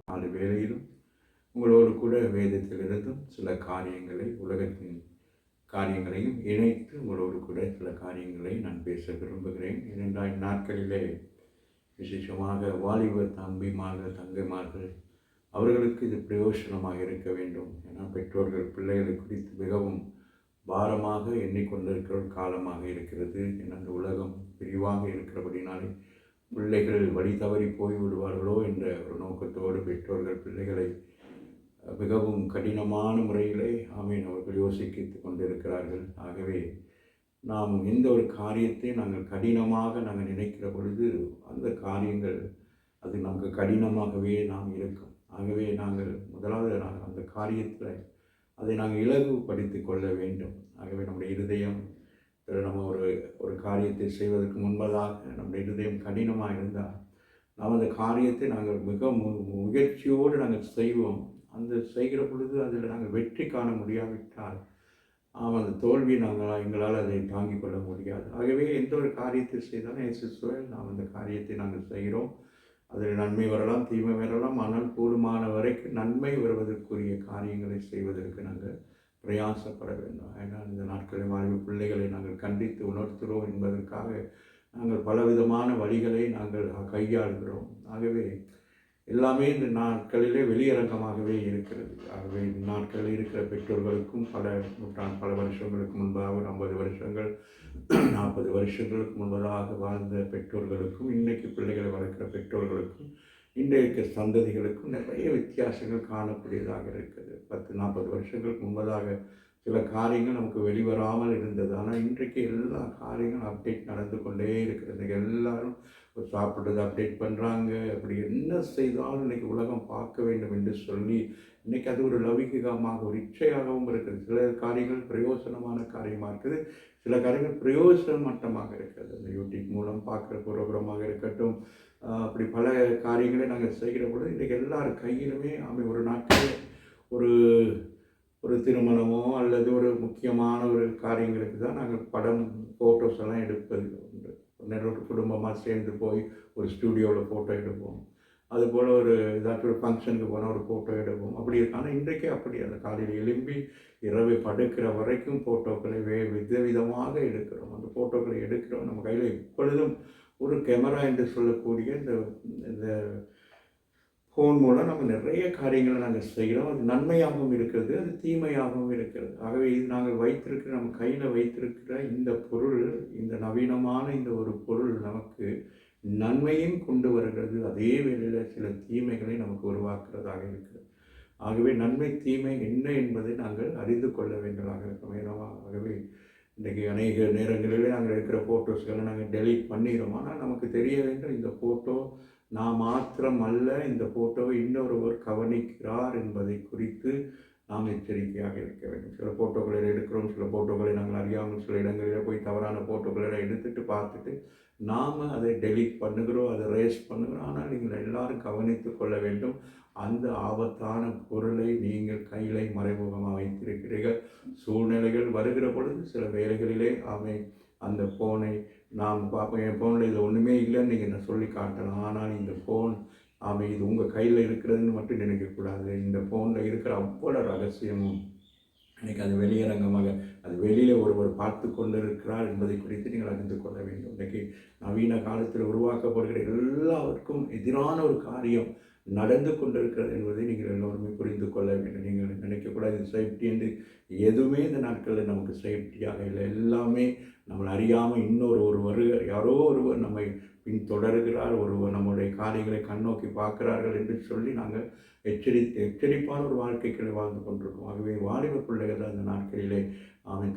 4 வேளையிலும் உங்களோடு கூட வேதத்திலிருந்தும் சில காரியங்களை, உலகத்தின் காரியங்களையும் இணைத்து உங்களோடு கூட சில காரியங்களை நான் பேச விரும்புகிறேன். ஏனென்றால் இந்நாட்களிலே விசேஷமாக வாலிபர் தம்பிமார்கள், தங்கைமார்கள் அவர்களுக்கு இது பிரயோஜனமாக இருக்க வேண்டும். ஏன்னா பெற்றோர்கள் பிள்ளைகளை குறித்து மிகவும் பாரமாக எண்ணிக்கொண்டிருக்கிற ஒரு காலமாக இருக்கிறது. ஏன்னா அந்த உலகம் விரிவாக இருக்கிறபடினாலே பிள்ளைகள் வழி தவறி போய்விடுவார்களோ என்ற ஒரு நோக்கத்தோடு பெற்றோர்கள் பிள்ளைகளை மிகவும் கடினமான முறையிலே அவர்கள் யோசித்து கொண்டிருக்கிறார்கள். ஆகவே நாம் எந்த ஒரு காரியத்தை நாங்கள் கடினமாக நாங்கள் நினைக்கிற பொழுது அந்த காரியங்கள் அது நமக்கு கடினமாகவே நாம் இருக்கும். ஆகவே நாங்கள் முதலாவது அந்த காரியத்தில் அதை நாங்கள் இலகுபடுத்தி கொள்ள வேண்டும். ஆகவே நம்முடைய இருதயம் நம்ம ஒரு காரியத்தை செய்வதற்கு முன்பதாக நம்முடைய இருதயம் கடினமாக இருந்தால் நாம் அந்த காரியத்தை நாங்கள் மிக முயற்சியோடு நாங்கள் செய்வோம். அந்த செய்கிற பொழுது அதில் நாங்கள் வெற்றி காண முடியாவிட்டால் அந்த தோல்வி எங்களால் அதை தாங்கிக் கொள்ள முடியாது. ஆகவே எந்த ஒரு காரியத்தை செய்தாலும் நாம் அந்த காரியத்தை நாங்கள் செய்கிறோம். அதில் நன்மை வரலாம், தீமை வரலாம். ஆனால் கூடுமான வரைக்கும் நன்மை வருவதற்குரிய காரியங்களை செய்வதற்கு நாங்கள் பிரயாசப்பட வேண்டும். ஏன்னா இந்த நாட்களில் வாழ்வு பிள்ளைகளை நாங்கள் கண்டித்து உணர்த்துகிறோம் என்பதற்காக நாங்கள் பலவிதமான வழிகளை நாங்கள் கையாளுகிறோம். ஆகவே எல்லாமே இந்த நாட்களிலே வெளியரங்கமாகவே இருக்கிறது. ஆகவே இந்த நாட்களில் இருக்கிற பெற்றோர்களுக்கும் பல வருஷங்களுக்கு முன்பாக ஒரு 50 வருஷங்கள் 40 வருஷங்களுக்கு முன்பதாக வாழ்ந்த பெற்றோர்களுக்கும் இன்றைக்கு பிள்ளைகளை வளர்க்கிற பெற்றோர்களுக்கும் இன்றைக்கு சந்ததிகளுக்கும் நிறைய வித்தியாசங்கள் காணக்கூடியதாக இருக்குது. 10-40 வருஷங்களுக்கு முன்பதாக சில காரியங்கள் நமக்கு வெளிவராமல் இருந்தது. ஆனால் இன்றைக்கு எல்லா காரியங்களும் அப்டேட் நடந்து கொண்டே இருக்கிறது. எல்லாரும் சாப்பிட்றது அப்டேட் பண்ணுறாங்க. அப்படி என்ன செய்தாலும் இன்றைக்கி உலகம் பார்க்க வேண்டும் என்று சொல்லி இன்றைக்கி அது ஒரு லௌகிகமாக ஒரு இச்சையாகவும் இருக்குது. சில காரியங்கள் பிரயோசனமான காரியமாக இருக்குது, சில காரியங்கள் பிரயோசனமட்டமாக இருக்கிறது. அந்த யூடியூப் மூலம் பார்க்குற புரோகிராமாக இருக்கட்டும், அப்படி பல காரியங்களை நாங்கள் செய்கிற பொழுது இன்றைக்கி எல்லார் கையிலுமே ஒரு நாட்களில் ஒரு திருமணமோ அல்லது ஒரு முக்கியமான ஒரு காரியங்களுக்கு தான் நாங்கள் படம் ஃபோட்டோஸ் எல்லாம் எடுப்பது உண்டு. ஒரு குடும்பமாக சேர்ந்து போய் ஒரு ஸ்டூடியோவில் ஃபோட்டோ எடுப்போம். அதுபோல் ஒரு ஏதாச்சும் ஒரு ஃபங்க்ஷனுக்கு போனால் ஒரு ஃபோட்டோ எடுப்போம். அப்படி ஆனால் இன்றைக்கே அப்படி அந்த காலையில் எழும்பி இரவு படுக்கிற வரைக்கும் ஃபோட்டோக்களை விதவிதமாக எடுக்கிறோம். அந்த ஃபோட்டோக்களை எடுக்கிறோம். நம்ம கையில் எப்பொழுதும் ஒரு கேமரா என்று சொல்லக்கூடிய இந்த ஃபோன் மூலம் நம்ம நிறைய காரியங்களை நாங்கள் செய்கிறோம். அது நன்மையாகவும் இருக்கிறது, அது தீமையாகவும் இருக்கிறது. ஆகவே இது நாங்கள் வைத்திருக்கிற நம்ம கையில் வைத்திருக்கிற இந்த பொருள், இந்த நவீனமான இந்த ஒரு பொருள் நமக்கு நன்மையும் கொண்டு வருகிறது, அதே வேளையில் சில தீமைகளை நமக்கு உருவாக்குறதாக இருக்கிறது. ஆகவே நன்மை தீமை என்ன என்பதை நாங்கள் அறிந்து கொள்ள வேண்டியதாக இருக்கிறோம். ஆகவே இன்றைக்கி அநேக நேரங்களிலே நாங்கள் இருக்கிற ஃபோட்டோஸ்களை நாங்கள் டெலீட் பண்ணிடுறோம். ஆனால் நமக்கு தெரிய வேண்டும், இந்த ஃபோட்டோ நான் மாத்திரம் அல்ல, இந்த ஃபோட்டோவை இன்னொருவர் கவனிக்கிறார் என்பதை குறித்து நாம் எச்சரிக்கையாக இருக்க வேண்டும். சில ஃபோட்டோக்களை எடுக்கிறோம், சில ஃபோட்டோக்களை நாங்கள் அறியாமல் சில இடங்களில் போய் தவறான ஃபோட்டோக்களை எடுத்துட்டு பார்த்துட்டு நாம் அதை டெலீட் பண்ணுகிறோம், அதை ரேஸ் பண்ணுகிறோம். ஆனால் நீங்கள் எல்லாரும் கவனித்து கொள்ள வேண்டும், அந்த ஆபத்தான பொருளை நீங்கள் கையிலே மறைமுகமாக வைத்திருக்கிறீர்கள். சூழ்நிலைகள் வருகிற பொழுது சில வேளைகளிலே அந்த ஃபோனை நாம் பார்ப்போம். என் ஃபோனில் இது ஒன்றுமே இல்லைன்னு நீங்கள் நான் சொல்லி காட்டலாம். ஆனால் இந்த ஃபோன் இது உங்கள் கையில் இருக்கிறதுன்னு மட்டும் நினைக்கக்கூடாது. இந்த ஃபோனில் இருக்கிற அவ்வளோ ரகசியமும் இன்றைக்கி அது வெளியரங்கமாக அது வெளியில் ஒருவர் பார்த்து கொண்டு இருக்கிறார் என்பதை குறித்து நீங்கள் அறிந்து கொள்ள வேண்டும். இன்றைக்கி நவீன காலத்தில் உருவாக்கப்படுகிற எல்லாருக்கும் எதிரான ஒரு காரியம் நடந்து கொண்டிருக்கிறது என்பதை நீங்கள் எல்லோருமே புரிந்து கொள்ள வேண்டும். நீங்கள் நினைக்கக்கூடாது இது சேஃப்டி என்று. எதுவுமே இந்த நாட்களில் நமக்கு சேஃப்டியாக இல்லை. எல்லாமே நம்மளை அறியாமல் ஒருவர் யாரோ ஒருவர் நம்மை பின்தொடர்கிறார், ஒருவர் நம்முடைய காரியங்களை கண்ணோக்கி பார்க்கிறார்கள் என்று சொல்லி நாங்கள் எச்சரிப்பான ஒரு வாழ்க்கைகளை வாழ்ந்து கொண்டிருக்கோம். ஆகவே வாலிப பிள்ளைகள் அந்த நாட்களிலே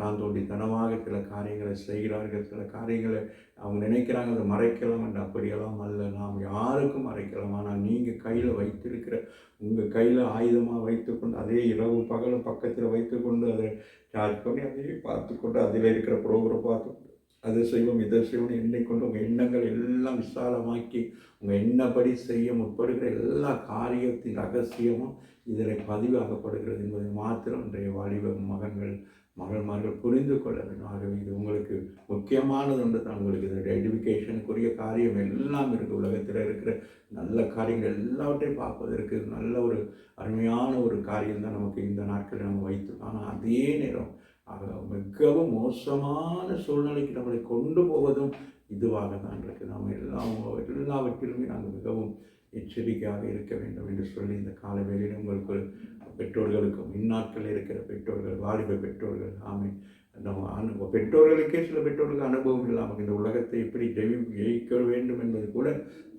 தான் தோண்டித்தனமாக சில காரியங்களை செய்கிறார்கள். சில காரியங்களை அவங்க நினைக்கிறாங்க அதை மறைக்கலாம் என்று. அப்படியெல்லாம் அல்ல, நாம் யாருக்கும் மறைக்கலாம். ஆனால் நீங்கள் கையில் வைத்திருக்கிற உங்கள் கையில் ஆயுதமாக வைத்துக்கொண்டு அதே இரவு பகலும் பக்கத்தில் வைத்துக்கொண்டு அதை சார்ஜ் பண்ணி அதையே பார்த்துக்கொண்டு அதில் இருக்கிற ப்ரோக்ராம் பார்த்துக்கொண்டு அதை செய்வோம் இதை செய்வோம் எண்ணிக்கொண்டு உங்கள் எண்ணங்கள் எல்லாம் விசாலமாக்கி உங்கள் எண்ணப்படி செய்ய முற்படுகிற எல்லா காரியத்தின் ரகசியமும் இதில் பதிவாகப்படுகிறது என்பதை மாத்திரம் இன்றைய வாலிப மகன்கள் மகள்மார்கள் புரிந்து கொள்ள வேண்டும். ஆகவே இது உங்களுக்கு முக்கியமானது ஒன்று தான். உங்களுக்கு இதனுடைய எஜுகேஷனுக்குரிய காரியம் எல்லாம் இருக்குது. உலகத்தில் இருக்கிற நல்ல காரியங்கள் எல்லாவற்றையும் பார்ப்பதற்கு நல்ல ஒரு அருமையான ஒரு காரியம் தான் நமக்கு இந்த நாட்களில் நம்ம வைத்தோம். ஆனால் அதே நேரம் மிகவும் மோசமான சூழ்நிலைக்கு நம்மளை கொண்டு போவதும் இதுவாக தான் இருக்குது. நம்ம எல்லாவற்றிலுமே நாங்கள் மிகவும் எச்சரிக்கையாக இருக்க வேண்டும் என்று சொல்லி இந்த கால வேளையில் உங்களுக்கு பெற்றோர்களுக்கும் இந்நாட்களில் இருக்கிற பெற்றோர்கள், வாலிப பெற்றோர்கள், நம்ம பெற்றோர்களுக்கே சில பெற்றோர்களுக்கு அனுபவம் இல்லாமல் இந்த உலகத்தை எப்படி ஜெயிக்க வேண்டும் என்பது கூட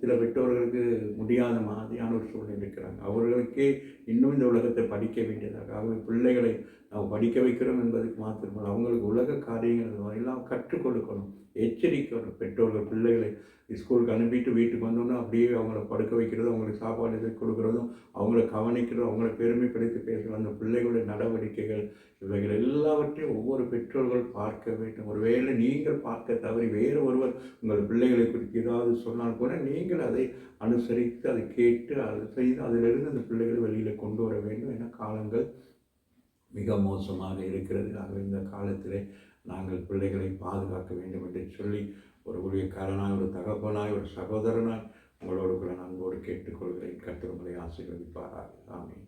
சில பெற்றோர்களுக்கு முடியாத மாதிரியான ஒரு சூழ்நிலை இருக்கிறாங்க. அவர்களுக்கே இன்னும் இந்த உலகத்தை படிக்க வேண்டியதாக, அவங்க பிள்ளைகளை நம்ம படிக்க வைக்கிறோம் என்பதுக்கு மாத்திரமல்ல, அவங்களுக்கு உலக காரியங்கள் எல்லாம் கற்றுக் கொடுக்கணும், எச்சரிக்கணும். பெற்றோர்கள் பிள்ளைகளை ஸ்கூலுக்கு அனுப்பிட்டு வீட்டுக்கு வந்தோன்னா அப்படியே அவங்கள படுக்க வைக்கிறதும், அவங்களுக்கு சாப்பாடு இதை கொடுக்குறதும், அவங்கள கவனிக்கிறதும், அவங்கள பெருமைப்படுத்தி பேசுகிற அந்த பிள்ளைகளுடைய நடவடிக்கைகள், இவைகள் எல்லாவற்றையும் ஒவ்வொரு பெற்றோர்கள் பார்க்க வேண்டும். ஒருவேளை நீங்கள் பார்க்க தவறி வேறு ஒருவர் உங்கள் பிள்ளைகளை குறித்து ஏதாவது சொன்னால் கூட நீங்கள் அதை அனுசரித்து, அதை கேட்டு, அதை செய்து அதிலிருந்து அந்த பிள்ளைகளை வெளியில் கொண்டு வர வேண்டும். என காலங்கள் மிக மோசமாக இருக்கிறது. ஆகவே இந்த காலத்திலே நாங்கள் பிள்ளைகளை பாதுகாக்க வேண்டும் என்று சொல்லி ஒரு ஊழியக்காரனாய், ஒரு தகப்பனாய், ஒரு சகோதரனாய் உங்களோடு கூட நான் அன்போடு கேட்டுக்கொள்கிறேன். கர்த்தர் உங்களை ஆசீர்வதிப்பாராக. ஆமென்.